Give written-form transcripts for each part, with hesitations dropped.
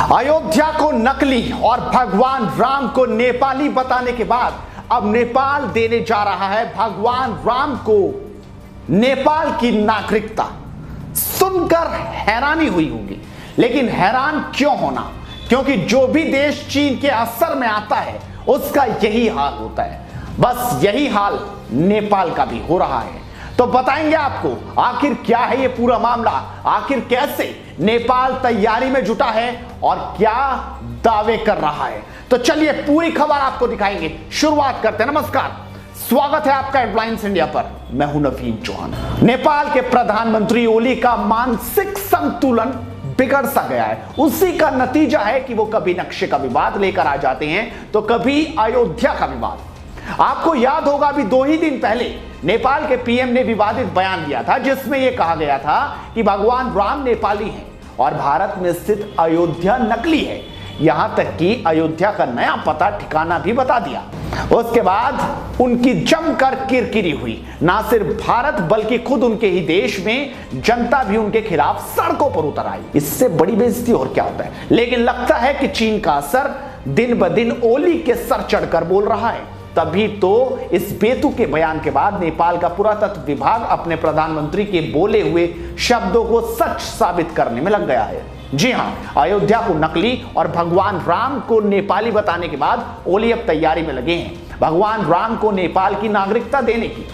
अयोध्या को नकली और भगवान राम को नेपाली बताने के बाद अब नेपाल देने जा रहा है भगवान राम को नेपाल की नागरिकता। सुनकर हैरानी हुई होगी, लेकिन हैरान क्यों होना, क्योंकि जो भी देश चीन के असर में आता है उसका यही हाल होता है। बस यही हाल नेपाल का भी हो रहा है। तो बताएंगे आपको आखिर क्या है ये पूरा मामला, आखिर कैसे नेपाल तैयारी में जुटा है और क्या दावे कर रहा है। तो चलिए पूरी खबर आपको दिखाएंगे। शुरुआत करते हैं। नमस्कार, स्वागत है आपका हेडलाइंस इंडिया पर। मैं हूं नवीन चौहान। नेपाल के प्रधानमंत्री ओली का मानसिक संतुलन बिगड़ सा गया है। उसी का नतीजा है कि वो कभी नक्शे का विवाद लेकर आ जाते हैं तो कभी अयोध्या का विवाद। आपको याद होगा अभी 2 ही दिन पहले नेपाल के पीएम ने विवादित बयान दिया था जिसमें यह कहा गया था कि भगवान राम नेपाली हैं और भारत में स्थित अयोध्या नकली है। यहां तक कि अयोध्या का नया पता ठिकाना भी बता दिया। उसके बाद उनकी जमकर किरकिरी हुई। ना सिर्फ भारत बल्कि खुद उनके ही देश में जनता भी उनके खिलाफ सड़कों पर उतर आई। इससे बड़ी बेइज्जती और क्या होता है। लेकिन लगता है कि चीन का असर दिन ब दिन ओली के सर चढ़कर बोल रहा है। तभी तो इस बेतुके बयान के बाद नेपाल का पुरातत्व विभाग अपने प्रधानमंत्री के बोले हुए शब्दों को सच साबित करने में लग गया है। जी हां, अयोध्या को नकली और भगवान राम को नेपाली बताने के बाद ओली अब तैयारी में लगे हैं भगवान राम को नेपाल की नागरिकता देने की।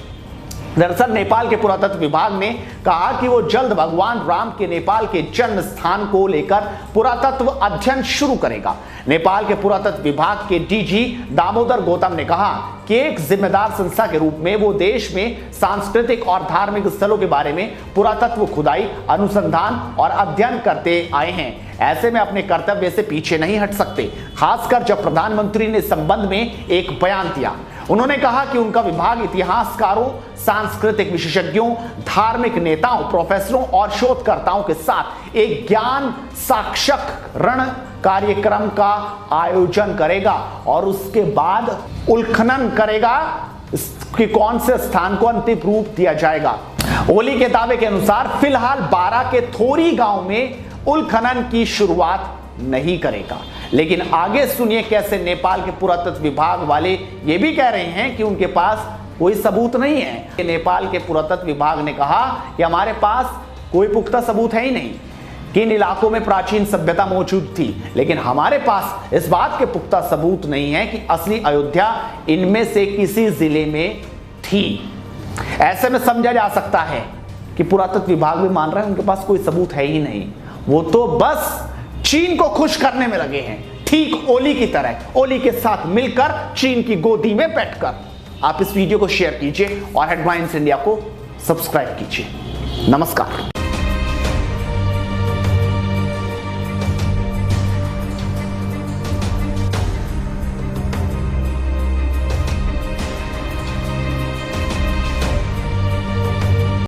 दरअसल नेपाल के पुरातत्व विभाग ने कहा कि वो जल्द भगवान राम के नेपाल के जन्म स्थान को लेकर पुरातत्व अध्ययन शुरू करेगा। नेपाल के पुरातत्व विभाग के डीजी दामोदर गौतम ने कहा कि एक जिम्मेदार संस्था के रूप में वो देश में सांस्कृतिक और धार्मिक स्थलों के बारे में पुरातत्व खुदाई, अनुसंधान और अध्ययन करते आए हैं। ऐसे में अपने कर्तव्य से पीछे नहीं हट सकते, खासकर जब प्रधानमंत्री ने संबंध में एक बयान दिया। उन्होंने कहा कि उनका विभाग इतिहासकारों, सांस्कृतिक विशेषज्ञों, धार्मिक नेताओं, प्रोफेसरों और शोधकर्ताओं के साथ एक ज्ञान साक्षात्कार कार्यक्रम का आयोजन करेगा और उसके बाद उल्खनन करेगा कि कौन से स्थान को अंतिम रूप दिया जाएगा। ओली के दावे के अनुसार फिलहाल 12 के थोरी गांव में उल्खनन की शुरुआत नहीं करेगा। लेकिन आगे सुनिए कैसे नेपाल के पुरातत्व विभाग वाले ये भी कह रहे हैं कि उनके पास कोई सबूत नहीं है। नेपाल के पुरातत्व विभाग ने कहा कि हमारे पास कोई पुख्ता सबूत है ही नहीं किन इलाकों में प्राचीन सभ्यता मौजूद थी, लेकिन हमारे पास इस बात के पुख्ता सबूत नहीं है कि असली अयोध्या इनमें से किसी जिले में थी। ऐसे में समझा जा सकता है कि पुरातत्व विभाग भी मान रहा है उनके पास कोई सबूत है ही नहीं। वो तो बस चीन को खुश करने में लगे हैं, ठीक ओली की तरह, ओली के साथ मिलकर चीन की गोदी में बैठकर। आप इस वीडियो को शेयर कीजिए और हेडलाइंस इंडिया को सब्सक्राइब कीजिए। नमस्कार।